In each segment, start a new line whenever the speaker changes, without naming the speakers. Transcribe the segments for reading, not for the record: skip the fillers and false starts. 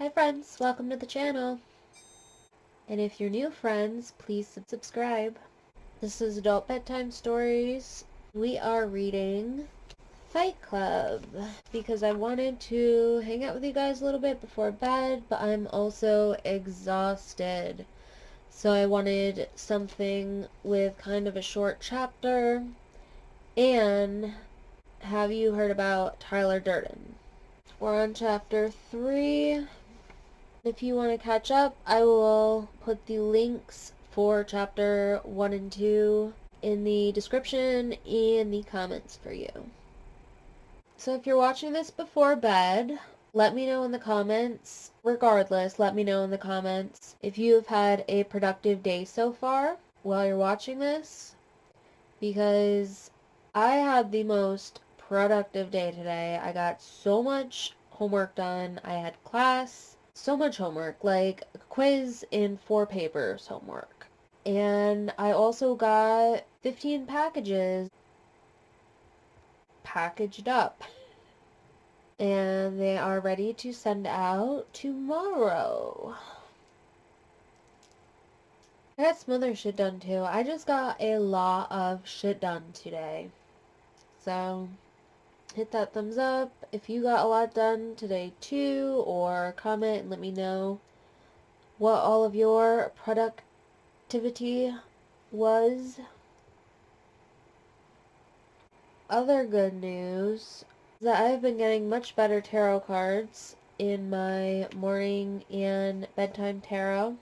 Hi friends, welcome to the channel. And if you're new friends, please subscribe. This is Adult Bedtime Stories. We are reading Fight Club because I wanted to hang out with you guys a little bit before bed, but I'm also exhausted. So I wanted something with kind of a short chapter. And have you heard about Tyler Durden? We're on chapter 3. If you want to catch up, I will put the links for chapter 1 and 2 in the description and the comments for you. So if you're watching this before bed, let me know in the comments. Regardless, let me know in the comments if you have had a productive day so far while you're watching this, because I had the most productive day today. I got so much homework done. I had class. So much homework, like a quiz and 4 papers homework. And I also got 15 packages packaged up. And they are ready to send out tomorrow. I got some other shit done too. I just got a lot of shit done today. So hit that thumbs up if you got a lot done today too, or comment and let me know what all of your productivity was. Other good news is that I've been getting much better tarot cards in my morning and bedtime tarot.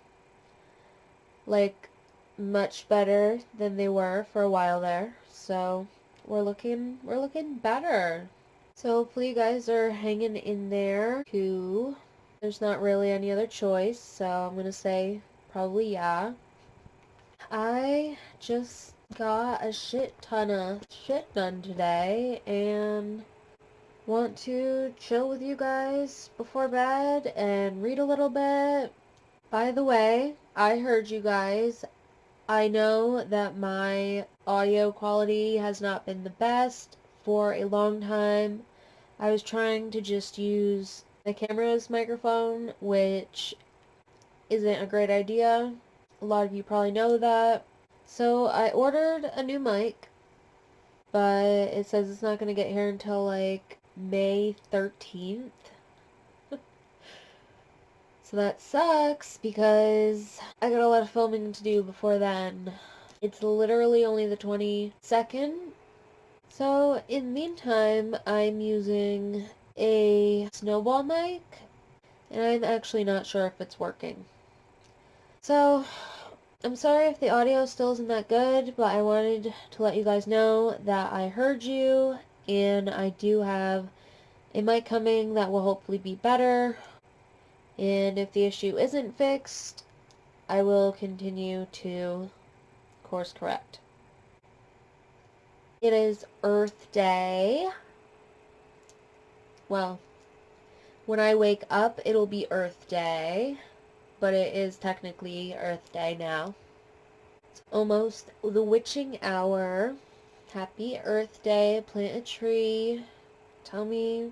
Like, much better than they were for a while there. So we're looking better. So hopefully you guys are hanging in there too. There's not really any other choice, so I'm gonna say probably yeah. I just got a shit ton of shit done today and want to chill with you guys before bed and read a little bit. By the way, I heard you guys. I know that my audio quality has not been the best for a long time. I was trying to just use the camera's microphone, which isn't a great idea. A lot of you probably know that. So I ordered a new mic, but it says it's not going to get here until like May 13th. So that sucks because I got a lot of filming to do before then. It's literally only the 22nd. So in the meantime, I'm using a snowball mic, and I'm actually not sure if it's working. So I'm sorry if the audio still isn't that good, but I wanted to let you guys know that I heard you, and I do have a mic coming that will hopefully be better. And if the issue isn't fixed, I will continue to course correct. It is Earth Day. Well, when I wake up, it'll be Earth Day, but it is technically Earth Day now. It's almost the witching hour. Happy Earth Day. Plant a tree. Tell me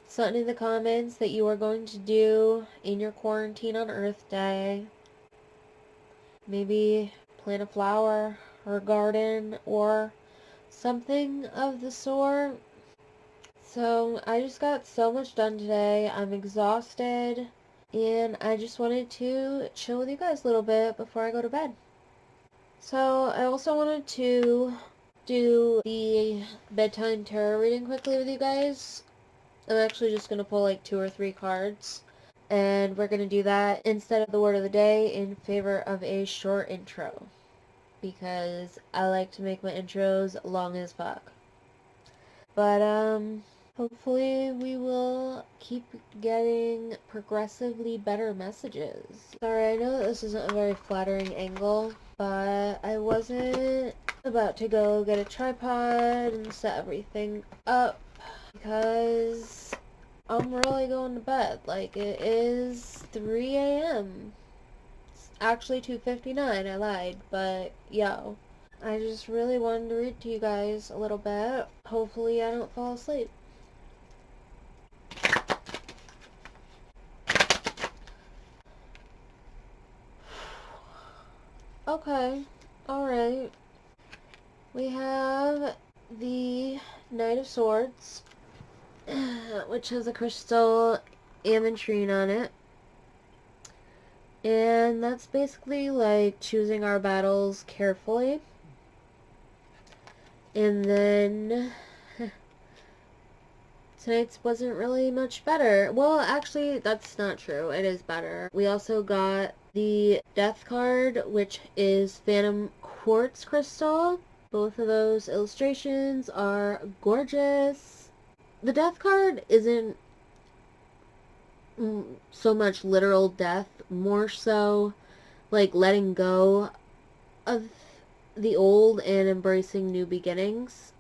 something in the comments that you are going to do in your quarantine on Earth Day. Maybe plant a flower or a garden or something of the sort. So I just got so much done today. I'm exhausted, and I just wanted to chill with you guys a little bit before I go to bed. So I also wanted to do the bedtime tarot reading quickly with you guys. I'm actually just going to pull like 2 or 3 cards, and we're going to do that instead of the word of the day in favor of a short intro, because I like to make my intros long as fuck. But hopefully we will keep getting progressively better messages. Sorry, I know that this isn't a very flattering angle, but I wasn't about to go get a tripod and set everything up because I'm really going to bed. Like, it is 3 a.m. It's actually 2:59, I lied, but yo. I just really wanted to read to you guys a little bit. Hopefully I don't fall asleep. Okay. Alright. We have the Knight of Swords, which has a crystal ametrine on it. And that's basically like choosing our battles carefully. And then tonight's wasn't really much better. Well, actually, that's not true. It is better. We also got the Death card, which is Phantom Quartz Crystal. Both of those illustrations are gorgeous. The Death card isn't so much literal death, more so like letting go of the old and embracing new beginnings.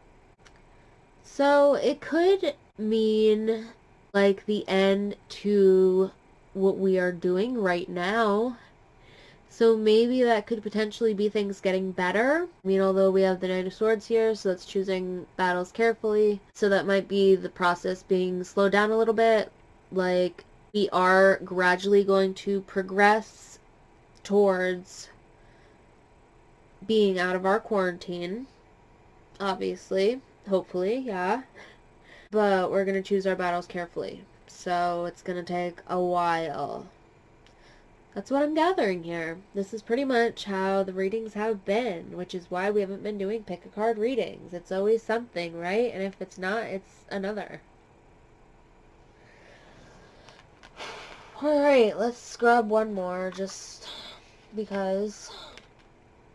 So it could mean like the end to what we are doing right now. So maybe that could potentially be things getting better. I mean, although we have the Knight of Swords here, so that's choosing battles carefully. So that might be the process being slowed down a little bit. Like, we are gradually going to progress towards being out of our quarantine. Obviously. Hopefully, yeah. But we're going to choose our battles carefully. So it's going to take a while. That's what I'm gathering here. This is pretty much how the readings have been, which is why we haven't been doing pick a card readings. It's always something, right? And if it's not, it's another. Alright, let's grab one more, just because.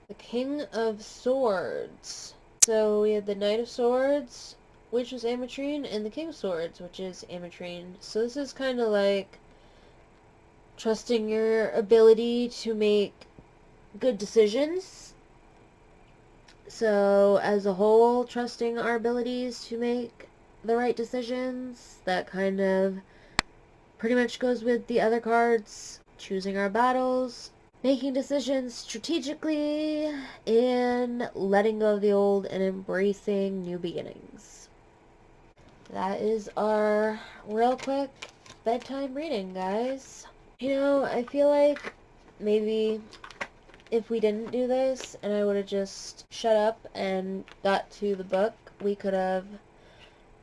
The King of Swords. So we had the Knight of Swords, which is ametrine, and the King of Swords, which is ametrine. So this is kind of like trusting your ability to make good decisions. So as a whole, trusting our abilities to make the right decisions. That kind of pretty much goes with the other cards. Choosing our battles, making decisions strategically, and letting go of the old and embracing new beginnings. That is our real quick bedtime reading, guys. You know, I feel like maybe if we didn't do this and I would have just shut up and got to the book, we could have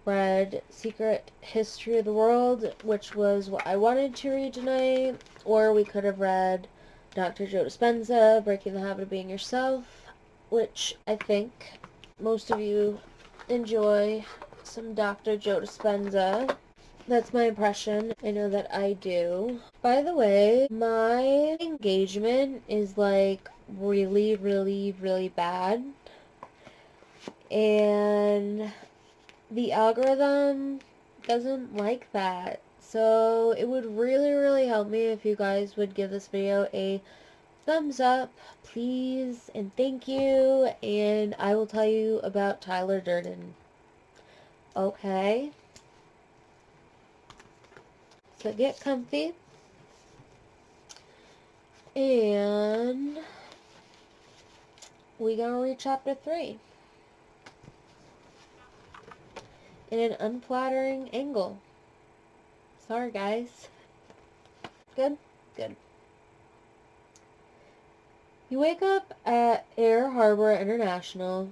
read Secret History of the World, which was what I wanted to read tonight, or we could have read Dr. Joe Dispenza, Breaking the Habit of Being Yourself, which I think most of you enjoy some Dr. Joe Dispenza. That's my impression. I know that I do. By the way, my engagement is like really, really, really bad. And the algorithm doesn't like that. So it would really, really help me if you guys would give this video a thumbs up, please, and thank you. And I will tell you about Tyler Durden. Okay? So get comfy. And we gonna read chapter 3 in an unflattering angle. Sorry, guys. Good? Good. You wake up at Air Harbor International.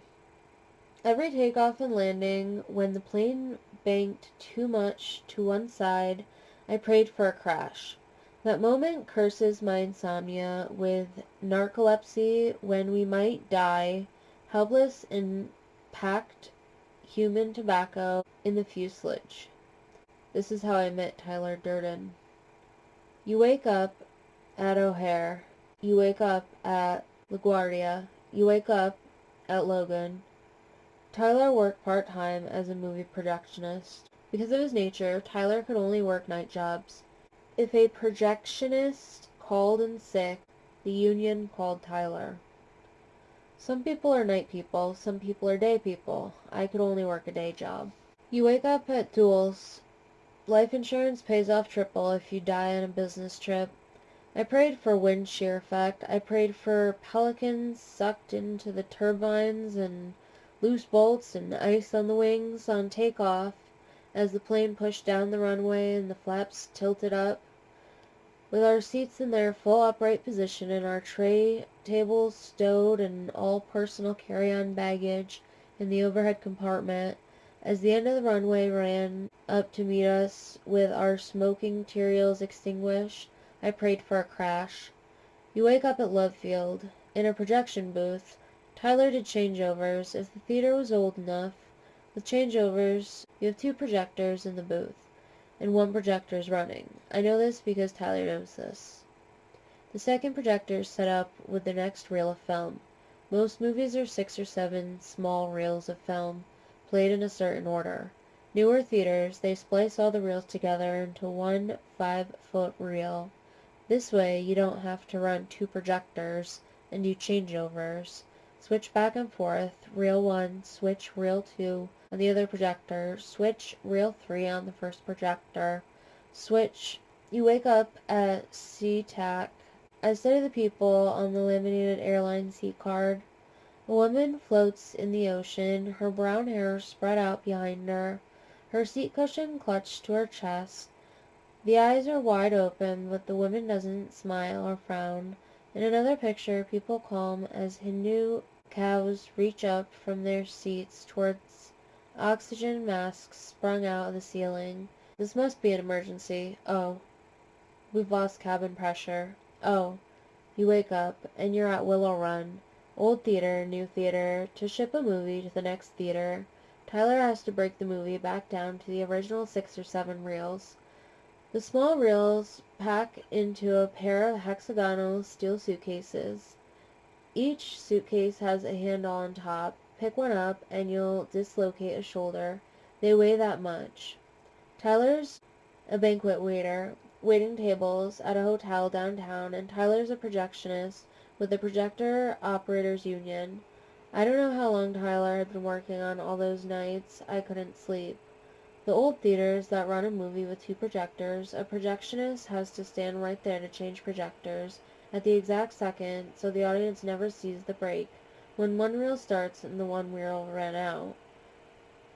Every takeoff and landing, when the plane banked too much to one side, I prayed for a crash. That moment curses my insomnia with narcolepsy when we might die, helpless in packed human tobacco in the fuselage. This is how I met Tyler Durden. You wake up at O'Hare. You wake up at LaGuardia. You wake up at Logan. Tyler worked part-time as a movie projectionist. Because of his nature, Tyler could only work night jobs. If a projectionist called in sick, the union called Tyler. Some people are night people, some people are day people. I could only work a day job. You wake up at Duels. Life insurance pays off triple if you die on a business trip. I prayed for wind shear effect. I prayed for pelicans sucked into the turbines and loose bolts and ice on the wings on takeoff as the plane pushed down the runway and the flaps tilted up. With our seats in their full upright position and our tray tables stowed and all personal carry-on baggage in the overhead compartment, as the end of the runway ran up to meet us with our smoking materials extinguished, I prayed for a crash. You wake up at Love Field, in a projection booth. Tyler did changeovers, if the theater was old enough. With changeovers, you have 2 projectors in the booth, and 1 projector is running. I know this because Tyler knows this. The second projector is set up with the next reel of film. Most movies are 6 or 7 small reels of film, played in a certain order. Newer theaters, they splice all the reels together into one 5-foot reel. This way, you don't have to run 2 projectors and do changeovers. Switch back and forth, reel 1, switch reel 2 on the other projector, switch reel 3 on the first projector, switch. You wake up at SeaTac. I study the people on the laminated airline seat card. A woman floats in the ocean, her brown hair spread out behind her, her seat cushion clutched to her chest. The eyes are wide open, but the woman doesn't smile or frown. In another picture, people calm as Hindu cows reach up from their seats towards oxygen masks sprung out of the ceiling. This must be an emergency. Oh, we've lost cabin pressure. Oh, you wake up, and you're at Willow Run. Old theater, new theater, to ship a movie to the next theater. Tyler has to break the movie back down to the original 6 or 7 reels. The small reels pack into a pair of hexagonal steel suitcases. Each suitcase has a handle on top. Pick one up and you'll dislocate a shoulder. They weigh that much. Tyler's a banquet waiter, waiting tables at a hotel downtown, and Tyler's a projectionist with the Projector Operators Union. I don't know how long Tyler had been working on all those nights I couldn't sleep. The old theaters that run a movie with 2 projectors, a projectionist has to stand right there to change projectors at the exact second so the audience never sees the break when one reel starts and the one reel ran out.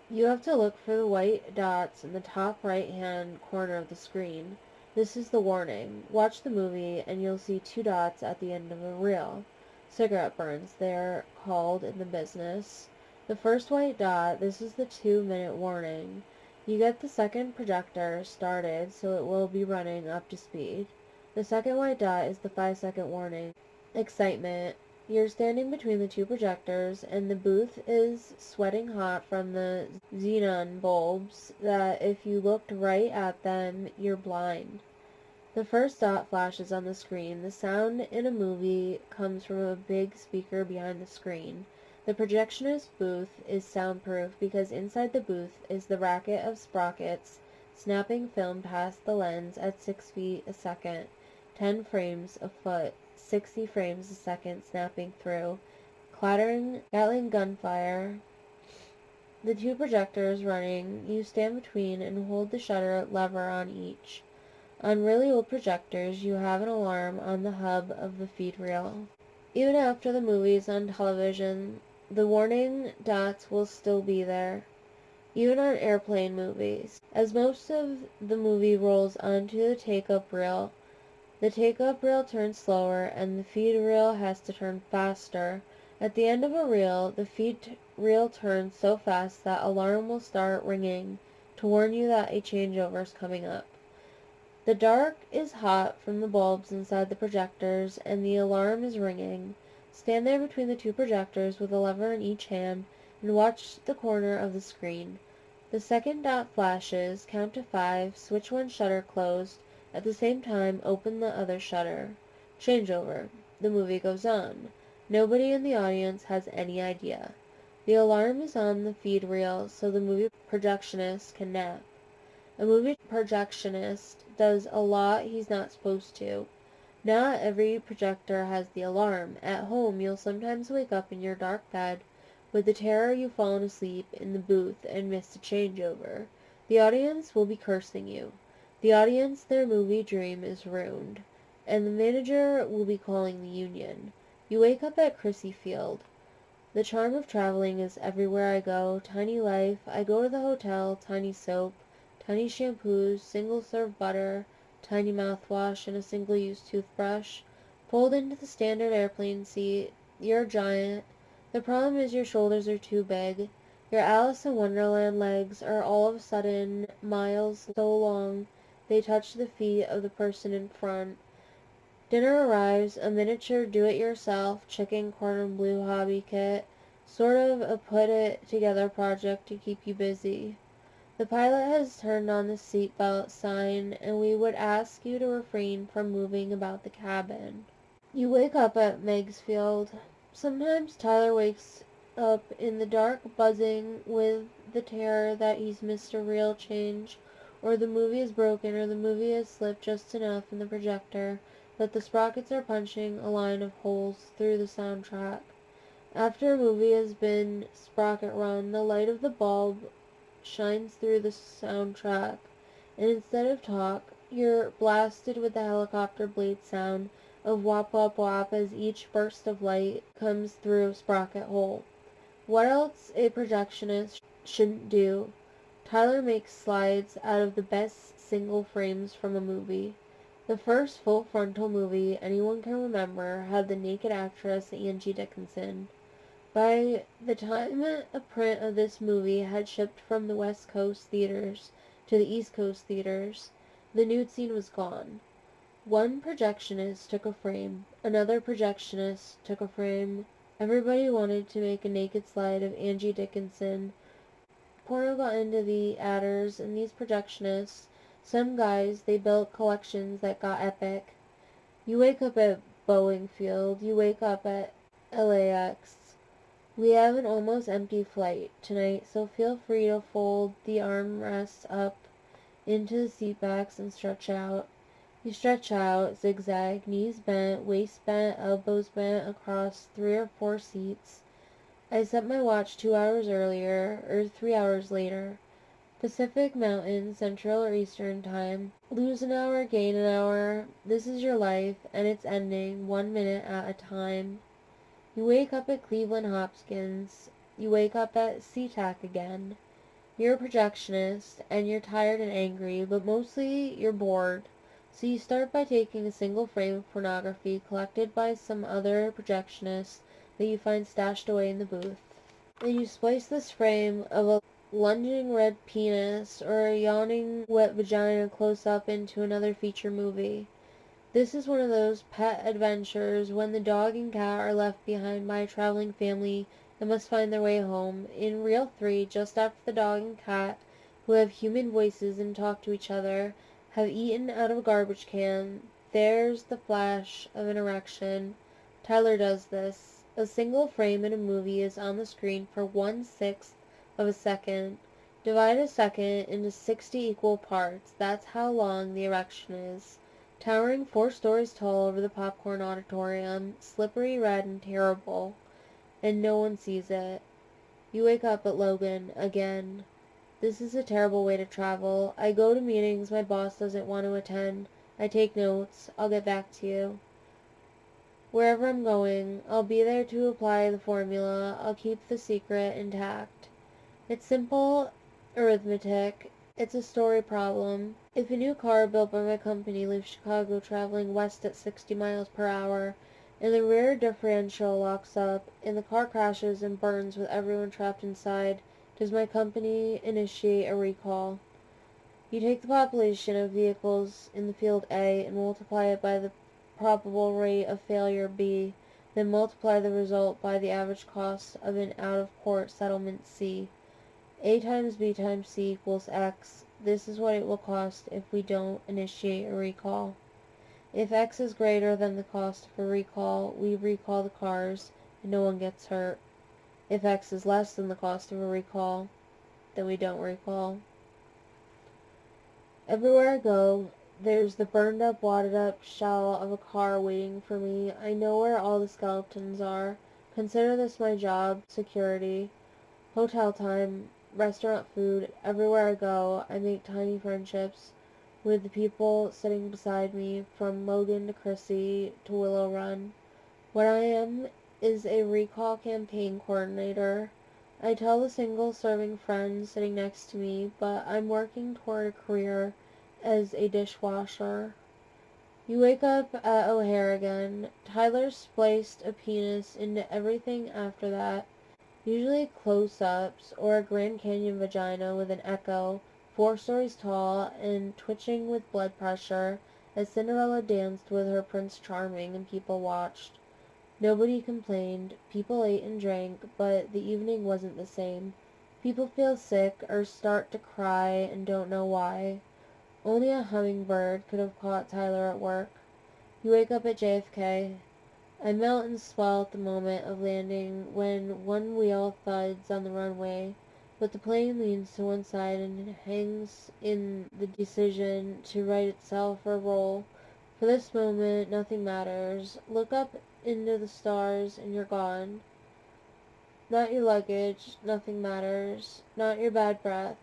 You have to look for the white dots in the top right-hand corner of the screen. This is the warning. Watch the movie and you'll see 2 dots at the end of a reel. Cigarette burns, they're called in the business. The first white dot, this is the 2-minute warning. You get the second projector started so it will be running up to speed. The second white dot is the 5-second warning. Excitement. You're standing between the 2 projectors and the booth is sweating hot from the xenon bulbs that if you looked right at them, you're blind. The first dot flashes on the screen. The sound in a movie comes from a big speaker behind the screen. The projectionist booth is soundproof because inside the booth is the racket of sprockets snapping film past the lens at 6 feet a second, 10 frames a foot, 60 frames a second snapping through, clattering Gatling gunfire. The 2 projectors running, you stand between and hold the shutter lever on each. On really old projectors, you have an alarm on the hub of the feed reel. Even after the movie's on television, the warning dots will still be there, even on airplane movies. As most of the movie rolls onto the take-up reel, the take-up reel turns slower and the feed reel has to turn faster. At the end of a reel, the feed reel turns so fast that alarm will start ringing to warn you that a changeover is coming up. The dark is hot from the bulbs inside the projectors, and the alarm is ringing. Stand there between the 2 projectors with a lever in each hand and watch the corner of the screen. The second dot flashes, count to 5, switch one shutter closed, at the same time open the other shutter. Changeover. The movie goes on. Nobody in the audience has any idea. The alarm is on the feed reel so the movie projectionist can nap. A movie projectionist does a lot he's not supposed to. Not every projector has the alarm. At home, you'll sometimes wake up in your dark bed with the terror you've fallen asleep in the booth and missed a changeover. The audience will be cursing you. The audience, their movie dream is ruined. And the manager will be calling the union. You wake up at Crissy Field. The charm of traveling is everywhere I go. Tiny life. I go to the hotel. Tiny soap. Tiny shampoos. Single-serve butter. tiny mouthwash, and a single-use toothbrush. Fold into the standard airplane seat. You're a giant. The problem is your shoulders are too big. Your Alice in Wonderland legs are all of a sudden miles so long they touch the feet of the person in front. Dinner arrives, a miniature do-it-yourself chicken cordon bleu hobby kit, sort of a put-it-together project to keep you busy. The pilot has turned on the seatbelt sign, and we would ask you to refrain from moving about the cabin. You wake up at Megsfield. Sometimes Tyler wakes up in the dark, buzzing with the terror that he's missed a real change, or the movie is broken, or the movie has slipped just enough in the projector that the sprockets are punching a line of holes through the soundtrack. After a movie has been sprocket run, the light of the bulb shines through the soundtrack, and instead of talk, you're blasted with the helicopter blade sound of whop whop whop as each burst of light comes through a sprocket hole. What else a projectionist shouldn't do? Tyler makes slides out of the best single frames from a movie. The first full frontal movie anyone can remember had the naked actress Angie Dickinson. By the time a print of this movie had shipped from the West Coast theaters to the East Coast theaters, the nude scene was gone. One projectionist took a frame, another projectionist took a frame. Everybody wanted to make a naked slide of Angie Dickinson. Porno got into the adders, and these projectionists, some guys, they built collections that got epic. You wake up at Boeing Field, you wake up at LAX. We have an almost empty flight tonight, so feel free to fold the armrests up into the seat backs and stretch out. You stretch out, zigzag, knees bent, waist bent, elbows bent across 3 or 4 seats. I set my watch 2 hours earlier, or 3 hours later. Pacific Mountain, Central or Eastern Time. Lose an hour, gain an hour. This is your life, and it's ending 1 minute at a time. You wake up at Cleveland Hopkins. You wake up at SeaTac again. You're a projectionist, and you're tired and angry, but mostly you're bored. So you start by taking a single frame of pornography collected by some other projectionist that you find stashed away in the booth. And you splice this frame of a lunging red penis or a yawning wet vagina close up into another feature movie. This is one of those pet adventures when the dog and cat are left behind by a traveling family and must find their way home. In Reel 3, just after the dog and cat, who have human voices and talk to each other, have eaten out of a garbage can, there's the flash of an erection. Tyler does this. A single frame in a movie is on the screen for 1/6 of a second. Divide a second into 60 equal parts. That's how long the erection is. Towering 4 stories tall over the popcorn auditorium, slippery red and terrible, and no one sees it. You wake up at Logan again. This is a terrible way to travel. I go to meetings my boss doesn't want to attend. I take notes. I'll get back to you. Wherever I'm going, I'll be there to apply the formula. I'll keep the secret intact. It's simple arithmetic. It's a story problem. If a new car built by my company leaves Chicago traveling west at 60 miles per hour, and the rear differential locks up, and the car crashes and burns with everyone trapped inside, does my company initiate a recall? You take the population of vehicles in the field A and multiply it by the probable rate of failure B, then multiply the result by the average cost of an out-of-court settlement C. A times B times C equals X. This is what it will cost if we don't initiate a recall. If X is greater than the cost of a recall, we recall the cars and no one gets hurt. If X is less than the cost of a recall, then we don't recall. Everywhere I go, there's the burned up, wadded up shell of a car waiting for me. I know where all the skeletons are. Consider this my job, security, hotel time, restaurant food. Everywhere I go, I make tiny friendships with the people sitting beside me, from Logan to Chrissy to Willow Run. What I am is a recall campaign coordinator. I tell the single serving friend sitting next to me, but I'm working toward a career as a dishwasher. You wake up at O'Hare again. Tyler spliced a penis into everything after that, usually close-ups or a Grand Canyon vagina with an echo, 4 stories tall and twitching with blood pressure, as Cinderella danced with her Prince Charming and people watched. Nobody complained. People ate and drank, but the evening wasn't the same. People feel sick or start to cry and don't know why. Only a hummingbird could have caught Tyler at work. You wake up at JFK. I melt and swell at the moment of landing when one wheel thuds on the runway, but the plane leans to one side and hangs in the decision to right itself or roll. For this moment, nothing matters. Look up into the stars and you're gone. Not your luggage, nothing matters. Not your bad breath.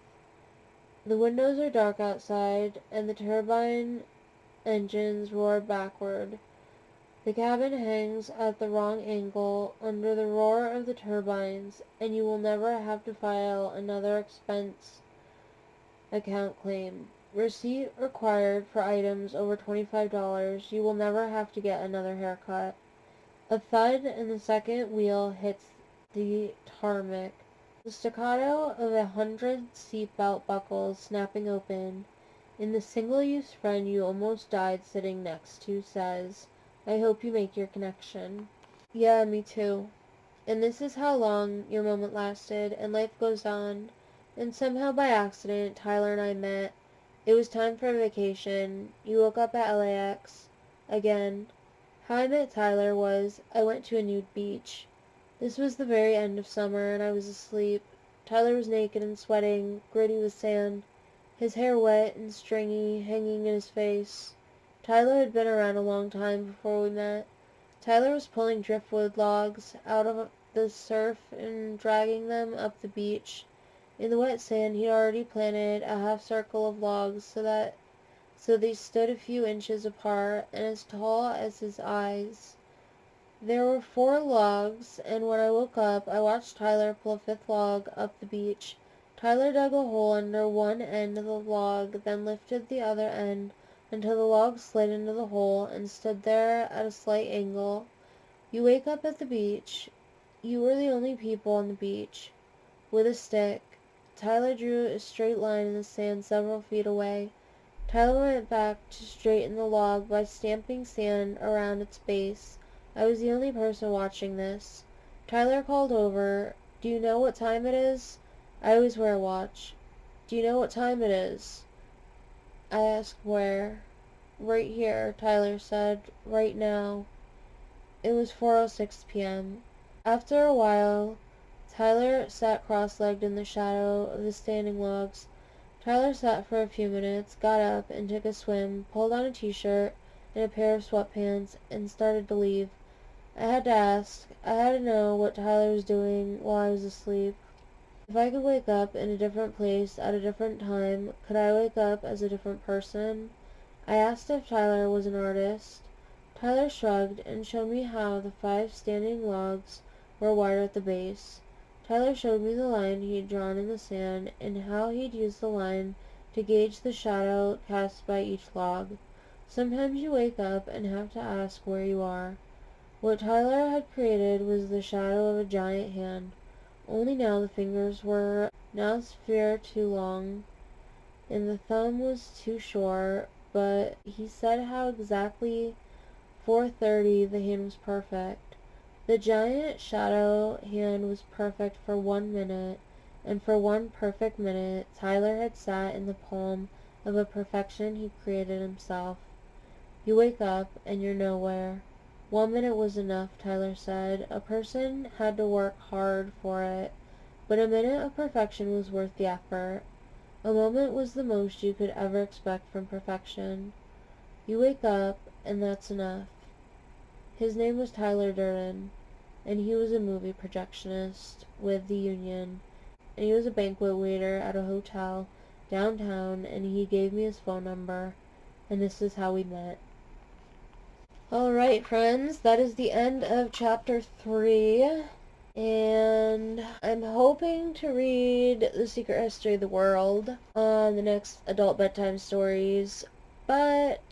The windows are dark outside, and the turbine engines roar backward. The cabin hangs at the wrong angle under the roar of the turbines, and you will never have to file another expense account claim. Receipt required for items over $25. You will never have to get another haircut. A thud and the second wheel hits the tarmac. The staccato of 100 seatbelt buckles snapping open, and the single-use friend you almost died sitting next to says, "I hope you make your connection." Yeah, me too. And this is how long your moment lasted, and life goes on. And somehow by accident, Tyler and I met. It was time for a vacation. You woke up at LAX. Again. How I met Tyler was, I went to a nude beach. This was the very end of summer, and I was asleep. Tyler was naked and sweating, gritty with sand, his hair wet and stringy, hanging in his face. Tyler had been around a long time before we met. Tyler was pulling driftwood logs out of the surf and dragging them up the beach. In the wet sand he'd already planted a half circle of logs so they stood a few inches apart and as tall as his eyes. There were 4 logs, and when I woke up, I watched Tyler pull a 5th log up the beach. Tyler dug a hole under one end of the log, then lifted the other end until the log slid into the hole and stood there at a slight angle. You wake up at the beach. You were the only people on the beach. With a stick, Tyler drew a straight line in the sand several feet away. Tyler went back to straighten the log by stamping sand around its base. I was the only person watching this. Tyler called over, "Do you know what time it is?" I always wear a watch. "Do you know what time it is?" I asked where. "Right here," Tyler said. "Right now." It was 4:06 p.m. After a while, Tyler sat cross-legged in the shadow of the standing logs. Tyler sat for a few minutes, got up and took a swim, pulled on a t-shirt and a pair of sweatpants, and started to leave. I had to ask. I had to know what Tyler was doing while I was asleep. If I could wake up in a different place at a different time, could I wake up as a different person? I asked if Tyler was an artist. Tyler shrugged and showed me how the 5 standing logs were wired at the base. Tyler showed me the line he'd drawn in the sand and how he'd used the line to gauge the shadow cast by each log. Sometimes you wake up and have to ask where you are. What Tyler had created was the shadow of a giant hand. Only now the fingers were now sphere too long, and the thumb was too short, but he said how exactly 4:30 the hand was perfect. The giant shadow hand was perfect for 1 minute, and for 1 perfect minute Tyler had sat in the palm of a perfection he created himself. You wake up, and you're nowhere. 1 minute was enough, Tyler said. A person had to work hard for it, but a minute of perfection was worth the effort. A moment was the most you could ever expect from perfection. You wake up, and that's enough. His name was Tyler Durden, and he was a movie projectionist with the union, and he was a banquet waiter at a hotel downtown, and he gave me his phone number, and this is how we met. Alright, friends, that is the end of chapter 3. And I'm hoping to read The Secret History of the World on the next Adult Bedtime Stories, but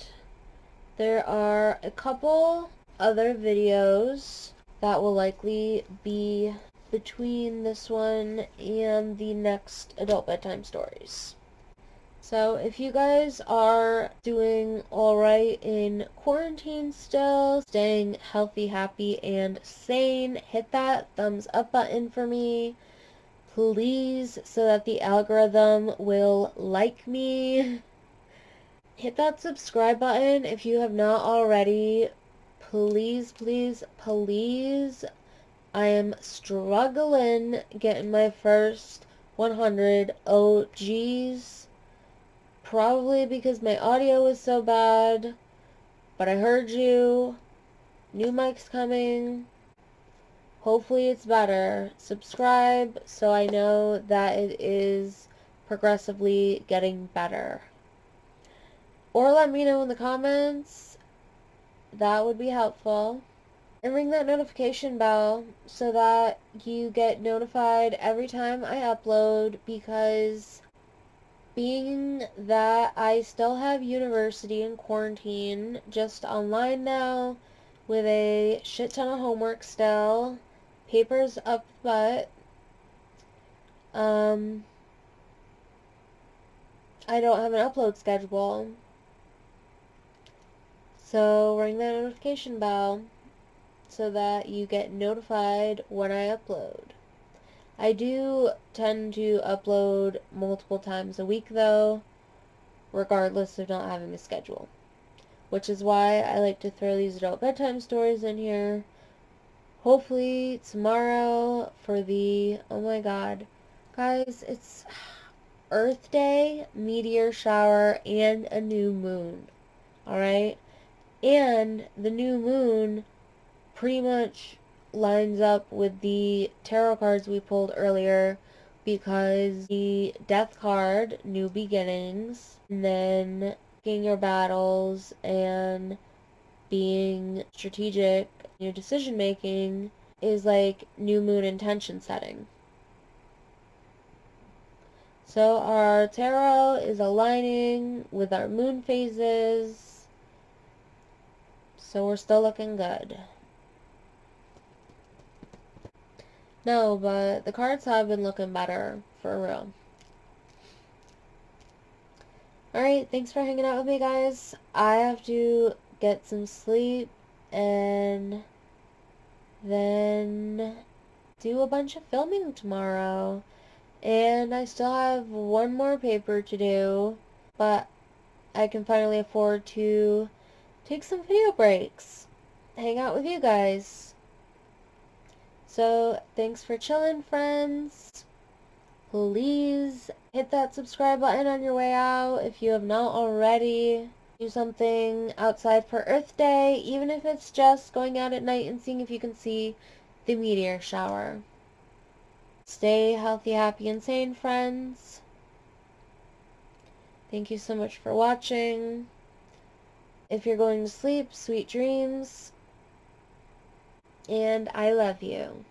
there are a couple other videos that will likely be between this one and the next Adult Bedtime Stories. So if you guys are doing alright in quarantine still, staying healthy, happy, and sane, hit that thumbs up button for me, please, so that the algorithm will like me. Hit that subscribe button if you have not already. Please, please, please. I am struggling getting my first 100 OGs. Probably because my audio is so bad. But I heard you. New mic's coming. Hopefully it's better. Subscribe so I know that it is progressively getting better. Or let me know in the comments. That would be helpful. And ring that notification bell so that you get notified every time I upload, because being that I still have university and quarantine just online now with a shit ton of homework still, papers up the butt, I don't have an upload schedule. So ring that notification bell so that you get notified when I upload. I do tend to upload multiple times a week though, regardless of not having a schedule. Which is why I like to throw these adult bedtime stories in here. Hopefully tomorrow for the, oh my god, guys, it's Earth Day, meteor shower, and a new moon. Alright? And the new moon pretty much lines up with the tarot cards we pulled earlier, because the death card, new beginnings, and then picking your battles and being strategic in your decision making is like new moon intention setting. So our tarot is aligning with our moon phases, so we're still looking good. No, but the cards have been looking better, for real. Alright, thanks for hanging out with me, guys. I have to get some sleep and then do a bunch of filming tomorrow. And I still have one more paper to do, but I can finally afford to take some video breaks, hang out with you guys. So, thanks for chilling, friends. Please hit that subscribe button on your way out if you have not already. Do something outside for Earth Day, even if it's just going out at night and seeing if you can see the meteor shower. Stay healthy, happy, and sane, friends. Thank you so much for watching. If you're going to sleep, sweet dreams. And I love you.